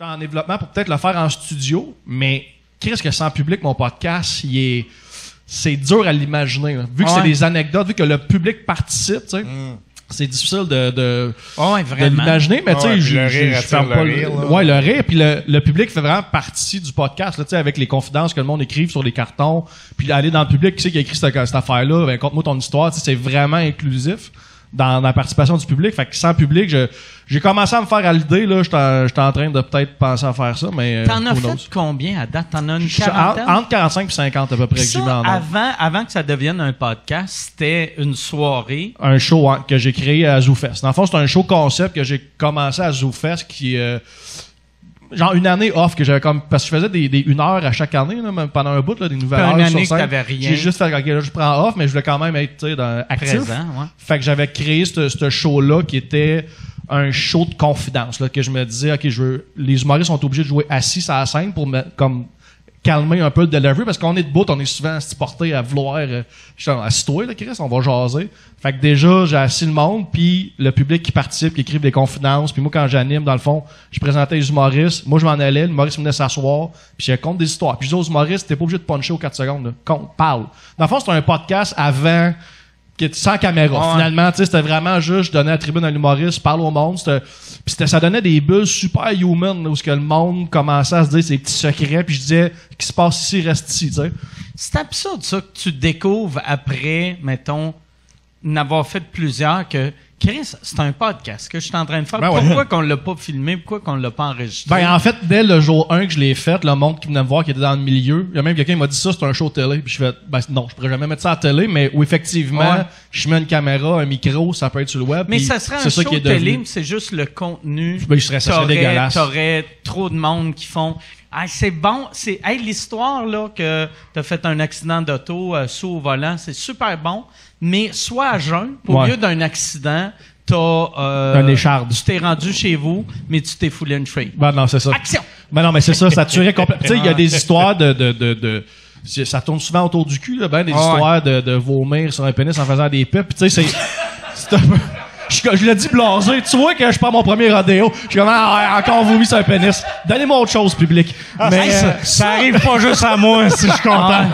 suis en développement pour peut-être le faire en studio, mais qu'est-ce que sans public, mon podcast, c'est dur à l'imaginer. Là. Vu que c'est des anecdotes, vu que le public participe, tu sais. C'est difficile de l'imaginer, mais tu sais, je ferme pas le rire. Ouais, le rire, puis le public fait vraiment partie du podcast, là, tu sais, avec les confidences que le monde écrive sur les cartons, puis aller dans le public, qui c'est qui a écrit cette affaire-là, ben, conte-moi ton histoire, tu sais, c'est vraiment inclusif dans la participation du public. Fait que sans public, j'ai commencé à me faire à l'idée, là, j'étais en train de peut-être penser à faire ça, mais t'en as fait combien à date? T'en as une quarantaine? Entre 45 et 50 à peu près. Ça, avant que ça devienne un podcast, c'était une soirée. Un show que j'ai créé à ZooFest. Dans le fond, c'est un show concept que j'ai commencé à ZooFest qui... genre une année off que j'avais comme... Parce que je faisais des 1 heure à chaque année, là, même pendant un bout, là, des nouvelles heures une année sur que scène. t'avais rien. J'ai juste fait, OK, là, je prends off, mais je voulais quand même être, tu sais, actif. Présent, ouais. Fait que j'avais créé ce show-là qui était un show de confidence, là, que je me disais, OK, les humoristes sont obligés de jouer assis à la scène pour comme calmer un peu le delivery, parce qu'on est debout, on est souvent porté à vouloir, assis-toi, là, Chris, on va jaser. Fait que déjà, j'ai assis le monde, puis le public qui participe, qui écrive des confidences, puis moi, quand j'anime, dans le fond, je présentais les humoristes, moi, je m'en allais, l'humoriste venait s'asseoir, puis je compte des histoires. Puis je dis aux humoristes, t'es pas obligé de puncher aux 4 secondes, là. Compte, parle. Dans le fond, c'est un podcast avant, sans caméra. Finalement, tu sais, c'était vraiment juste, je donnais la tribune à l'humoriste, je parle au monde, puis ça donnait des bulles super human, là, où ce que le monde commençait à se dire ses petits secrets, puis je disais, ce qui se passe ici, reste ici, tu sais. C'est absurde, ça, que tu découvres après, mettons, n'avoir fait plusieurs, que Chris, c'est un podcast que je suis en train de faire. Pourquoi qu'on l'a pas filmé? Pourquoi qu'on l'a pas enregistré? Ben, en fait, dès le jour 1 que je l'ai fait, le monde qui venait me voir, qui était dans le milieu, il y a même quelqu'un qui m'a dit ça, c'est un show télé. Puis je fais, ben, non, je pourrais jamais mettre ça à la télé, mais où effectivement, je mets une caméra, un micro, ça peut être sur le web. Mais ça serait un show télé, mais c'est juste le contenu. Ben, ça serait dégueulasse. T'aurais trop de monde qui font, ah, c'est bon, l'histoire, là, que t'as fait un accident d'auto, sous au volant, c'est super bon. Mais sois à jeun, au lieu d'un accident, un écharde. Tu t'es rendu chez vous, mais tu t'es foulé une free. Ben non, c'est ça. Action! Ben non, mais c'est ça tuerait complètement. Tu sais, il y a des histoires ça tourne souvent autour du cul, là, ben, des histoires de vomir sur un pénis en faisant des pipes. Tu sais, c'est un peu... Je l'ai dit blasé. Tu vois que je prends mon premier rodéo. Je suis comme, encore vomi sur un pénis. Donnez-moi autre chose, public. Mais ça arrive pas juste à moi, si je suis content.